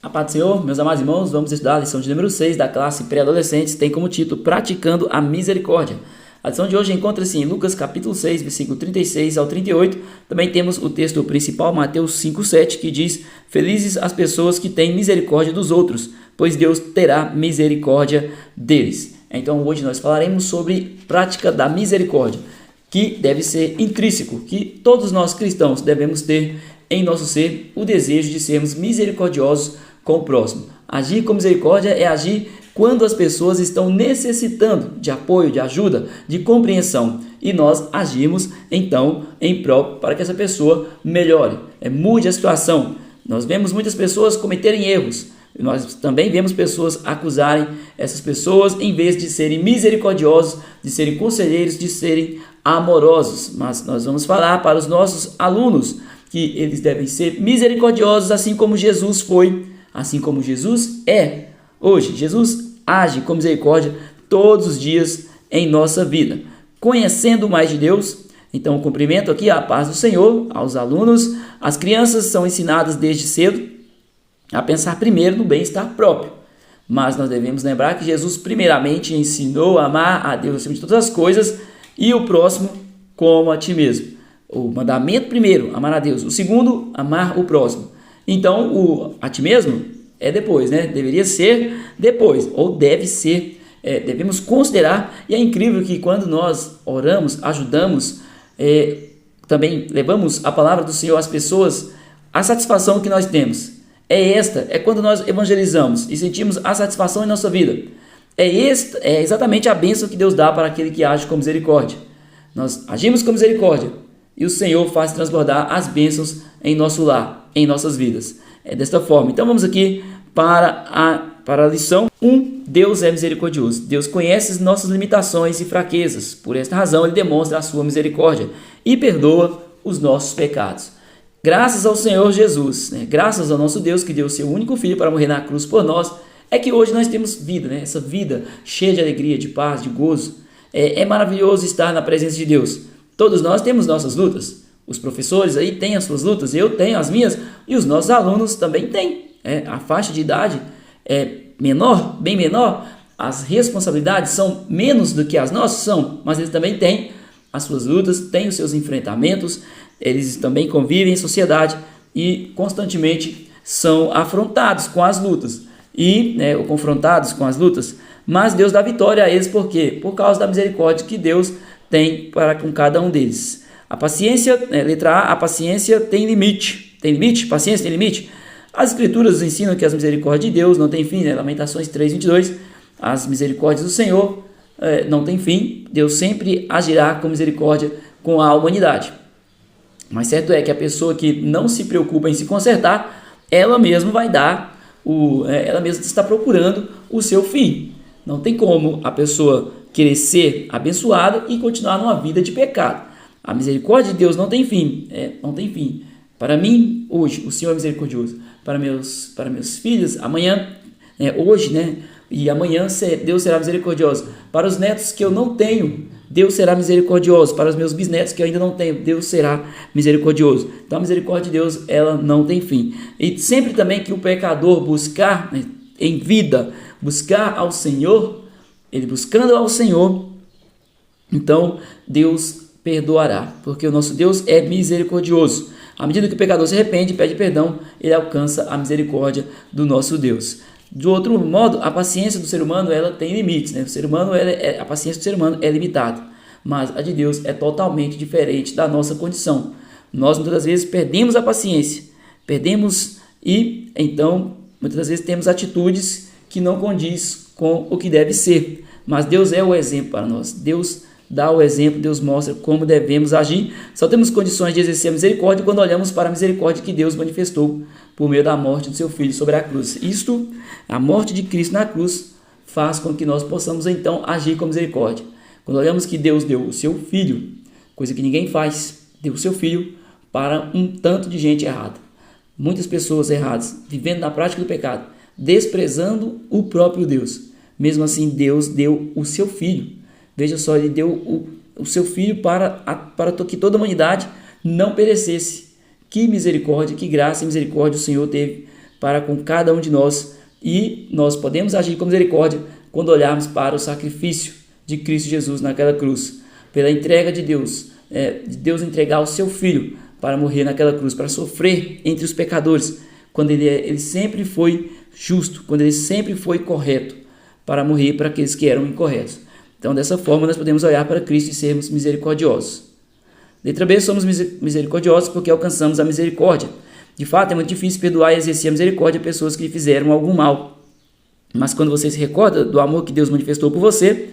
A paz do Senhor, meus amados irmãos, vamos estudar a lição de número 6 da classe pré-adolescentes, tem como título Praticando a Misericórdia. A lição de hoje encontra-se em Lucas capítulo 6, versículo 36 ao 38. Também temos o texto principal, Mateus 5:7, que diz: Felizes as pessoas que têm misericórdia dos outros, pois Deus terá misericórdia deles. Então hoje nós falaremos sobre prática da misericórdia, que deve ser intrínseco, que todos nós cristãos devemos ter em nosso ser o desejo de sermos misericordiosos com o próximo. Agir com misericórdia é agir quando as pessoas estão necessitando de apoio, de ajuda, de compreensão, e nós agimos então em prol para que essa pessoa melhore, mude a situação. Nós vemos muitas pessoas cometerem erros, nós também vemos pessoas acusarem essas pessoas em vez de serem misericordiosos, de serem conselheiros, de serem amorosos. Mas nós vamos falar para os nossos alunos que eles devem ser misericordiosos, assim como Jesus foi, assim como Jesus é. Hoje, Jesus age com misericórdia todos os dias em nossa vida. Conhecendo mais de Deus, então eu cumprimento aqui a paz do Senhor aos alunos. As crianças são ensinadas desde cedo a pensar primeiro no bem-estar próprio. Mas nós devemos lembrar que Jesus primeiramente ensinou a amar a Deus acima de todas as coisas e o próximo como a ti mesmo. O mandamento primeiro, amar a Deus. O segundo, amar o próximo. Então, o a ti mesmo é depois, né? Deveria ser depois, ou deve ser, devemos considerar. E é incrível que quando nós oramos, ajudamos, também levamos a palavra do Senhor às pessoas, a satisfação que nós temos é quando nós evangelizamos e sentimos a satisfação em nossa vida. É exatamente a bênção que Deus dá para aquele que age com misericórdia. Nós agimos com misericórdia e o Senhor faz transbordar as bênçãos em nosso lar, em nossas vidas. É desta forma. Então vamos aqui para a lição 1. Deus é misericordioso. Deus conhece as nossas limitações e fraquezas. Por esta razão, Ele demonstra a sua misericórdia e perdoa os nossos pecados. Graças ao Senhor Jesus, graças ao nosso Deus que deu o seu único Filho para morrer na cruz por nós, é que hoje nós temos vida, essa vida cheia de alegria, de paz, de gozo. É maravilhoso estar na presença de Deus. Todos nós temos nossas lutas. Os professores aí têm as suas lutas, eu tenho as minhas e os nossos alunos também têm. A faixa de idade é menor, bem menor, as responsabilidades são menos do que as nossas são, mas eles também têm as suas lutas, têm os seus enfrentamentos, eles também convivem em sociedade e constantemente são afrontados com as lutas ou confrontados com as lutas, mas Deus dá vitória a eles. Por quê? Por causa da misericórdia que Deus tem para com cada um deles. A paciência, letra A, a paciência tem limite. Tem limite? Paciência tem limite? As escrituras ensinam que as misericórdias de Deus não têm fim, Lamentações 3:22, as misericórdias do Senhor não têm fim. Deus sempre agirá com misericórdia com a humanidade. Mas certo é que a pessoa que não se preocupa em se consertar, ela mesma vai dar, ela mesma está procurando o seu fim. Não tem como a pessoa querer ser abençoada e continuar numa vida de pecado. A misericórdia de Deus não tem fim, não tem fim. Para mim, hoje, o Senhor é misericordioso. Para meus filhos, amanhã, hoje, e amanhã Deus será misericordioso. Para os netos que eu não tenho, Deus será misericordioso. Para os meus bisnetos que eu ainda não tenho, Deus será misericordioso. Então a misericórdia de Deus, ela não tem fim. E sempre também que o pecador buscar em vida, buscar ao Senhor, ele buscando ao Senhor, então Deus perdoará, porque o nosso Deus é misericordioso. À medida que o pecador se arrepende e pede perdão, ele alcança a misericórdia do nosso Deus. De outro modo, a paciência do ser humano, ela tem limites, O ser humano, a paciência do ser humano é limitada, mas a de Deus é totalmente diferente da nossa condição. Nós muitas das vezes perdemos a paciência, e então muitas das vezes temos atitudes que não condiz com o que deve ser, mas Deus é o exemplo para nós. Deus dá o exemplo, Deus mostra como devemos agir. Só temos condições de exercer a misericórdia quando olhamos para a misericórdia que Deus manifestou por meio da morte do seu Filho sobre a cruz. Isto, a morte de Cristo na cruz, faz com que nós possamos então agir com misericórdia. Quando olhamos que Deus deu o seu Filho, coisa que ninguém faz, deu o seu Filho para um tanto de gente errada. Muitas pessoas erradas, vivendo na prática do pecado, desprezando o próprio Deus. Mesmo assim, Deus deu o seu Filho. Veja só, Ele deu o seu Filho para que toda a humanidade não perecesse. Que misericórdia, que graça e misericórdia o Senhor teve para com cada um de nós, e nós podemos agir com misericórdia quando olharmos para o sacrifício de Cristo Jesus naquela cruz, pela entrega de Deus entregar o seu Filho para morrer naquela cruz, para sofrer entre os pecadores, quando ele sempre foi justo, quando ele sempre foi correto, para morrer para aqueles que eram incorretos. Então, dessa forma, nós podemos olhar para Cristo e sermos misericordiosos. Letra B, somos misericordiosos porque alcançamos a misericórdia. De fato, é muito difícil perdoar e exercer a misericórdia a pessoas que lhe fizeram algum mal. Mas quando você se recorda do amor que Deus manifestou por você,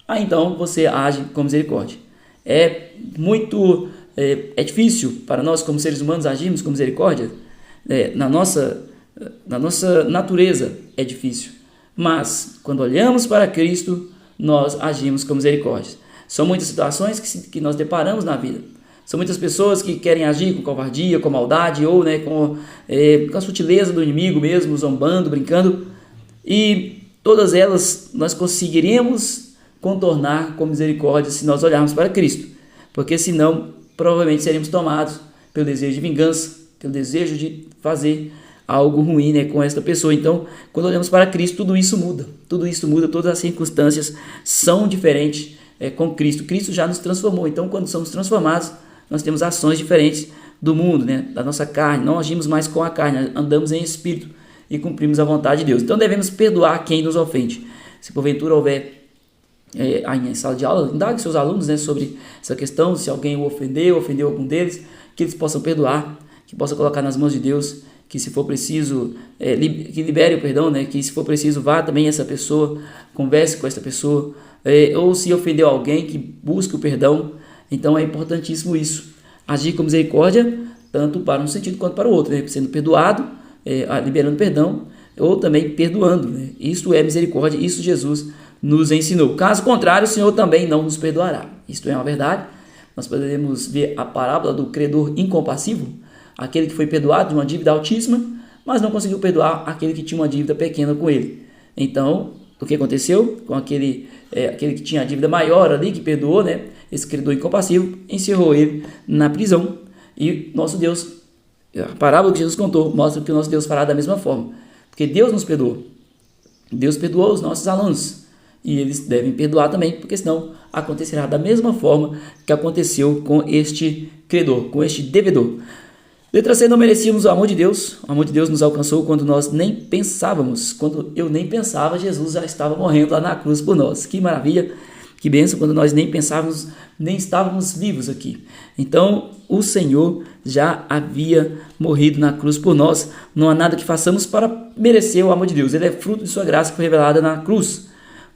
então você age com misericórdia. É difícil para nós, como seres humanos, agirmos com misericórdia. Na nossa natureza é difícil. Mas, quando olhamos para Cristo, nós agimos com misericórdia. São muitas situações que nós deparamos na vida. São muitas pessoas que querem agir com covardia, com maldade, ou com a sutileza do inimigo mesmo, zombando, brincando. E todas elas nós conseguiremos contornar com misericórdia se nós olharmos para Cristo. Porque senão, provavelmente seremos tomados pelo desejo de vingança, pelo desejo de fazer algo ruim com esta pessoa. Então, quando olhamos para Cristo, tudo isso muda, todas as circunstâncias são diferentes com Cristo. Cristo já nos transformou, então quando somos transformados, nós temos ações diferentes do mundo, da nossa carne, não agimos mais com a carne, andamos em espírito e cumprimos a vontade de Deus. Então devemos perdoar quem nos ofende. Se porventura houver em sala de aula, indague seus alunos sobre essa questão, se alguém o ofendeu algum deles, que eles possam perdoar, que possam colocar nas mãos de Deus, que se for preciso, que libere o perdão, que se for preciso vá também essa pessoa, converse com essa pessoa, ou se ofendeu alguém, que busque o perdão. Então é importantíssimo isso, agir com misericórdia, tanto para um sentido quanto para o outro, sendo perdoado, liberando perdão, ou também perdoando. Isso é misericórdia, isso Jesus nos ensinou. Caso contrário, o Senhor também não nos perdoará. Isto é uma verdade. Nós podemos ver a parábola do credor incompassivo, aquele que foi perdoado de uma dívida altíssima, mas não conseguiu perdoar aquele que tinha uma dívida pequena com ele. Então, o que aconteceu com aquele que tinha a dívida maior ali, que perdoou, esse credor incompassivo, encerrou ele na prisão. E nosso Deus, a parábola que Jesus contou, mostra que o nosso Deus fará da mesma forma, porque Deus nos perdoou. Deus perdoou os nossos alunos, e eles devem perdoar também, porque senão acontecerá da mesma forma que aconteceu com este credor, com este devedor. Letra C, não merecíamos o amor de Deus. O amor de Deus nos alcançou quando nós nem pensávamos. Quando eu nem pensava, Jesus já estava morrendo lá na cruz por nós. Que maravilha, que bênção, quando nós nem pensávamos, nem estávamos vivos aqui. Então, o Senhor já havia morrido na cruz por nós. Não há nada que façamos para merecer o amor de Deus. Ele é fruto de sua graça que foi revelada na cruz,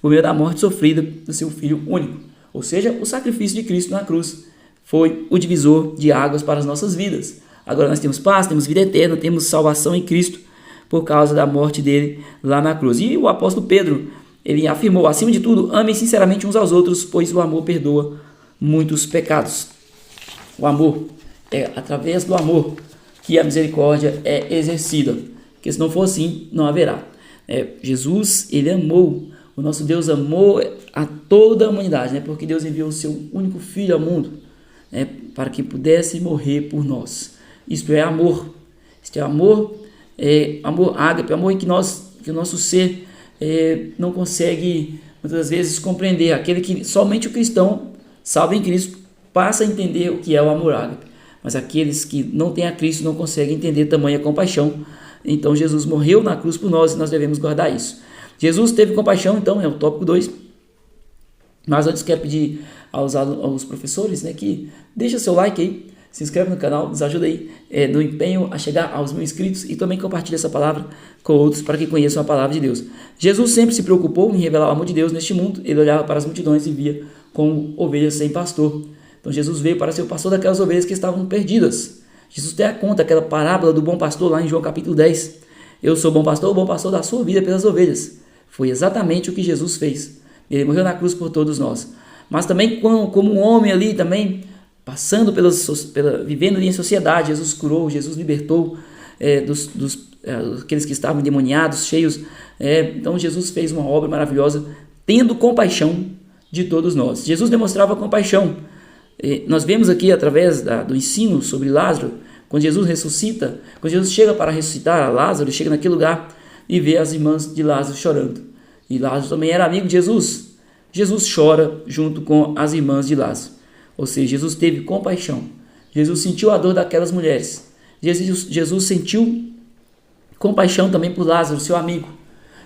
por meio da morte sofrida do seu Filho único. Ou seja, o sacrifício de Cristo na cruz foi o divisor de águas para as nossas vidas. Agora nós temos paz, temos vida eterna, temos salvação em Cristo por causa da morte dele lá na cruz. E o apóstolo Pedro, ele afirmou, acima de tudo, amem sinceramente uns aos outros, pois o amor perdoa muitos pecados. O amor, é através do amor que a misericórdia é exercida, porque se não for assim, não haverá. Jesus, ele amou, o nosso Deus amou a toda a humanidade, porque Deus enviou o seu único Filho ao mundo, para que pudesse morrer por nós. Isto é amor. Isto é amor, amor ágape, amor em que o nosso ser não consegue muitas vezes compreender. Aquele que somente o cristão, salvo em Cristo, passa a entender o que é o amor ágape. Mas aqueles que não têm a Cristo não conseguem entender tamanha compaixão. Então Jesus morreu na cruz por nós e nós devemos guardar isso. Jesus teve compaixão, então é o tópico 2. Mas antes quero pedir aos professores que deixa seu like aí, se inscreve no canal, nos ajuda aí no empenho a chegar aos 1000 inscritos e também compartilha essa palavra com outros para que conheçam a palavra de Deus. Jesus sempre se preocupou em revelar o amor de Deus neste mundo. Ele olhava para as multidões e via como ovelhas sem pastor. Então Jesus veio para ser o pastor daquelas ovelhas que estavam perdidas. Jesus até conta aquela parábola do bom pastor lá em João capítulo 10. Eu sou o bom pastor da sua vida pelas ovelhas. Foi exatamente o que Jesus fez. Ele morreu na cruz por todos nós. Mas também como um homem ali também, passando vivendo ali em sociedade, Jesus curou, Jesus libertou aqueles que estavam endemoniados, cheios. Então Jesus fez uma obra maravilhosa, tendo compaixão de todos nós. Jesus demonstrava compaixão. Nós vemos aqui através do ensino sobre Lázaro, Quando Jesus ressuscita, quando Jesus chega para ressuscitar a Lázaro, ele chega naquele lugar e vê as irmãs de Lázaro chorando. E Lázaro também era amigo de Jesus. Jesus chora junto com as irmãs de Lázaro. Ou seja, Jesus teve compaixão. Jesus sentiu a dor daquelas mulheres. Jesus sentiu compaixão também por Lázaro, seu amigo.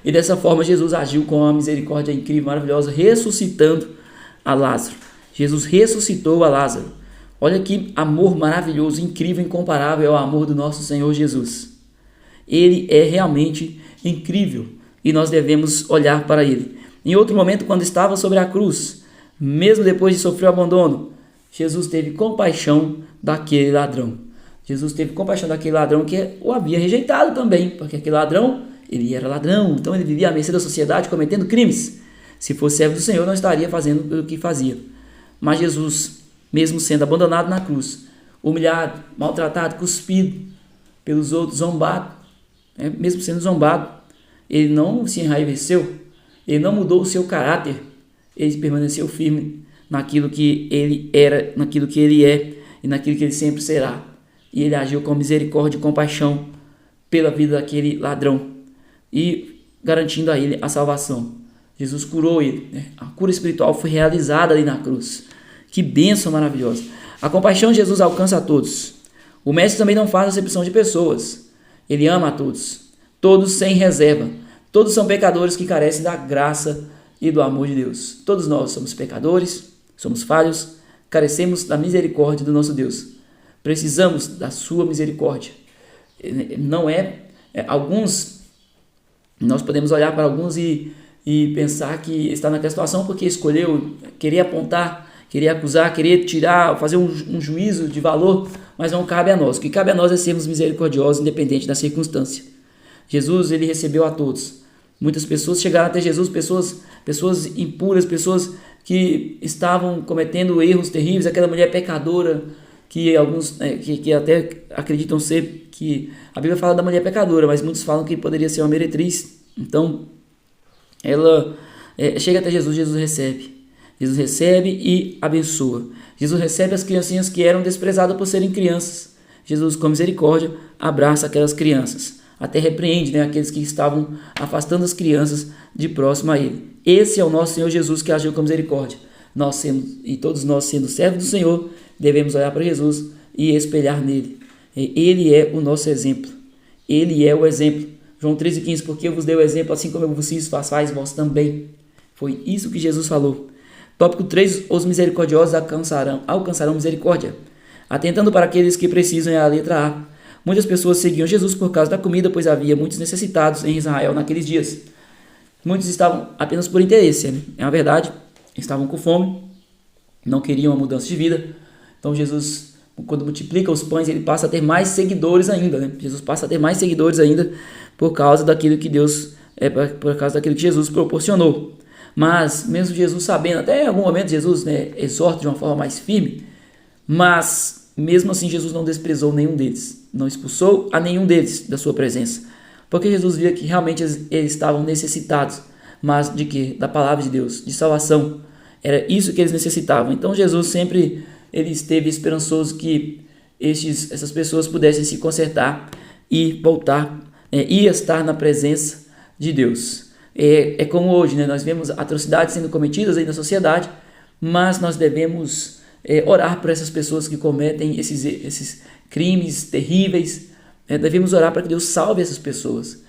E dessa forma Jesus agiu com uma misericórdia incrível, maravilhosa, ressuscitando a Lázaro. Jesus ressuscitou a Lázaro. Olha que amor maravilhoso, incrível, incomparável é o amor do nosso Senhor Jesus. Ele é realmente incrível e nós devemos olhar para ele. Em outro momento, quando estava sobre a cruz, mesmo depois de sofrer o abandono, Jesus teve compaixão daquele ladrão. Jesus teve compaixão daquele ladrão que o havia rejeitado também, porque aquele ladrão, ele era ladrão, então ele vivia à mercê da sociedade cometendo crimes. Se fosse servo do Senhor, não estaria fazendo o que fazia. Mas Jesus, mesmo sendo abandonado na cruz, humilhado, maltratado, cuspido pelos outros, zombado, mesmo sendo zombado, ele não se enraiveceu, ele não mudou o seu caráter, ele permaneceu firme naquilo que ele era, naquilo que ele é e naquilo que ele sempre será. E ele agiu com misericórdia e compaixão pela vida daquele ladrão e garantindo a ele a salvação. Jesus curou ele, A cura espiritual foi realizada ali na cruz. Que bênção maravilhosa. A compaixão de Jesus alcança a todos. O mestre também não faz acepção de pessoas. Ele ama a todos. Todos sem reserva. Todos são pecadores que carecem da graça e do amor de Deus. Todos nós somos pecadores, somos falhos, carecemos da misericórdia do nosso Deus. Precisamos da sua misericórdia. Não alguns, nós podemos olhar para alguns e pensar que está naquela situação porque escolheu querer apontar, querer acusar, querer tirar, fazer um juízo de valor, mas não cabe a nós. O que cabe a nós é sermos misericordiosos, independente da circunstância. Jesus, ele recebeu a todos. Muitas pessoas chegaram até Jesus, pessoas impuras, pessoas que estavam cometendo erros terríveis, aquela mulher pecadora, que alguns que até acreditam ser que a Bíblia fala da mulher pecadora, mas muitos falam que poderia ser uma meretriz. Então, ela chega até Jesus, Jesus recebe e abençoa. Jesus recebe as criancinhas que eram desprezadas por serem crianças. Jesus, com misericórdia, abraça aquelas crianças. Até repreende aqueles que estavam afastando as crianças de próximo a ele. Esse é o nosso Senhor Jesus que agiu com misericórdia. Todos nós, sendo servos do Senhor, devemos olhar para Jesus e espelhar nele. Ele é o nosso exemplo. Ele é o exemplo. João 13,15, porque eu vos dei o exemplo, assim como eu vos fiz, façais vós também. Foi isso que Jesus falou. Tópico 3, os misericordiosos alcançarão misericórdia. Atentando para aqueles que precisam é a letra A. Muitas pessoas seguiam Jesus por causa da comida, pois havia muitos necessitados em Israel naqueles dias. Muitos estavam apenas por interesse, É uma verdade, estavam com fome, não queriam uma mudança de vida. Então Jesus, quando multiplica os pães, ele passa a ter mais seguidores ainda, Jesus passa a ter mais seguidores ainda por causa daquilo que por causa daquilo que Jesus proporcionou. Mas mesmo Jesus sabendo, até em algum momento Jesus exorta de uma forma mais firme, mas mesmo assim Jesus não desprezou nenhum deles, não expulsou a nenhum deles da sua presença, porque Jesus via que realmente eles estavam necessitados, mas de quê? Da palavra de Deus, de salvação. Era isso que eles necessitavam. Então Jesus sempre ele esteve esperançoso que essas pessoas pudessem se consertar e voltar e estar na presença de Deus. É como hoje, nós vemos atrocidades sendo cometidas aí na sociedade, mas nós devemos orar por essas pessoas que cometem esses crimes terríveis. Devemos orar para que Deus salve essas pessoas.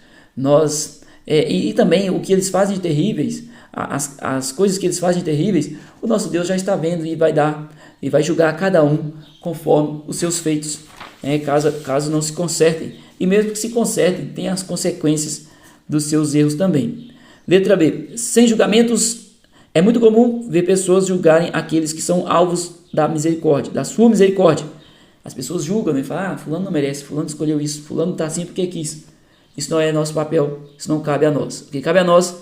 E também o que eles fazem de terríveis, as coisas que eles fazem de terríveis, o nosso Deus já está vendo e vai julgar cada um conforme os seus feitos, caso não se consertem. E mesmo que se consertem, tem as consequências dos seus erros também. Letra B. Sem julgamentos, é muito comum ver pessoas julgarem aqueles que são alvos da misericórdia, da sua misericórdia. As pessoas julgam e falam, fulano não merece, fulano escolheu isso, fulano está assim porque quis. Isso não é nosso papel, isso não cabe a nós. O que cabe a nós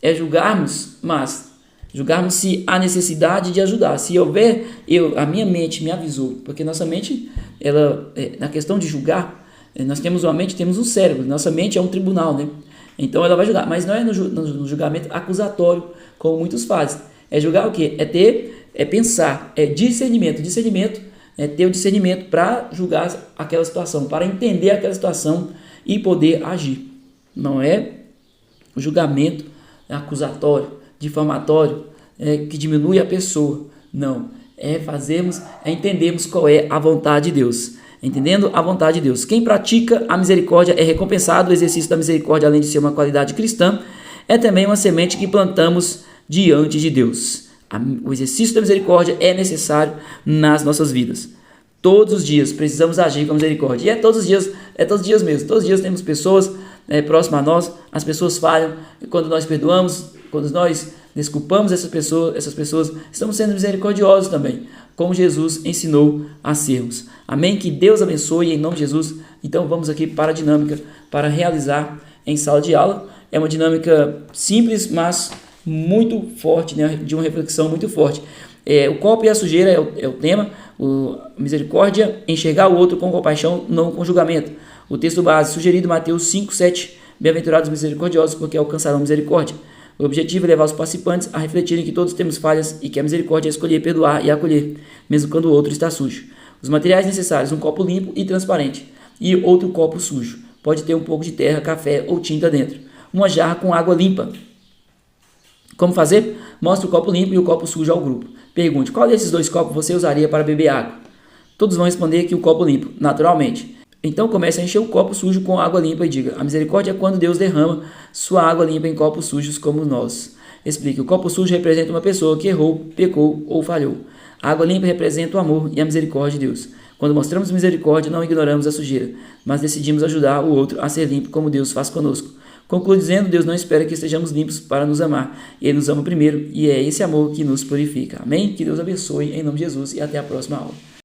é julgarmos, mas julgarmos se há necessidade de ajudar. Se houver, a minha mente me avisou, porque nossa mente, na questão de julgar, nós temos uma mente, temos um cérebro, nossa mente é um tribunal, Então ela vai julgar, mas não é no julgamento acusatório, como muitos fazem. É julgar o quê? É pensar, é discernimento. Discernimento ter o discernimento para julgar aquela situação, para entender aquela situação e poder agir. Não é o julgamento acusatório, difamatório, que diminui a pessoa. Não, é entendermos qual é a vontade de Deus. Entendendo a vontade de Deus. Quem pratica a misericórdia é recompensado. O exercício da misericórdia, além de ser uma qualidade cristã, é também uma semente que plantamos diante de Deus. O exercício da misericórdia é necessário nas nossas vidas. Todos os dias precisamos agir com misericórdia. E é todos os dias mesmo. Todos os dias temos pessoas próximas a nós, as pessoas falham. Quando nós perdoamos, quando nós desculpamos essas pessoas, estamos sendo misericordiosos também, como Jesus ensinou a sermos. Amém? Que Deus abençoe em nome de Jesus. Então vamos aqui para a dinâmica para realizar em sala de aula. É uma dinâmica simples, mas muito forte, né? De uma reflexão muito forte. O copo e a sujeira é o tema. Misericórdia, enxergar o outro com compaixão, não com julgamento. O texto base sugerido, Mateus 5, 7. Bem-aventurados misericordiosos, porque alcançarão misericórdia. O objetivo é levar os participantes a refletirem que todos temos falhas e que a misericórdia é escolher, perdoar e acolher, mesmo quando o outro está sujo. Os materiais necessários: um copo limpo e transparente e outro copo sujo. Pode ter um pouco de terra, café ou tinta dentro. Uma jarra com água limpa. Como fazer? Mostre o copo limpo e o copo sujo ao grupo. Pergunte: qual desses dois copos você usaria para beber água? Todos vão responder que o copo limpo, naturalmente. Então comece a encher o copo sujo com água limpa e diga: a misericórdia é quando Deus derrama sua água limpa em copos sujos como nós. Explique: o copo sujo representa uma pessoa que errou, pecou ou falhou. A água limpa representa o amor e a misericórdia de Deus. Quando mostramos misericórdia, não ignoramos a sujeira, mas decidimos ajudar o outro a ser limpo como Deus faz conosco. Conclui dizendo: Deus não espera que estejamos limpos para nos amar. Ele nos ama primeiro e é esse amor que nos purifica. Amém? Que Deus abençoe em nome de Jesus e até a próxima aula.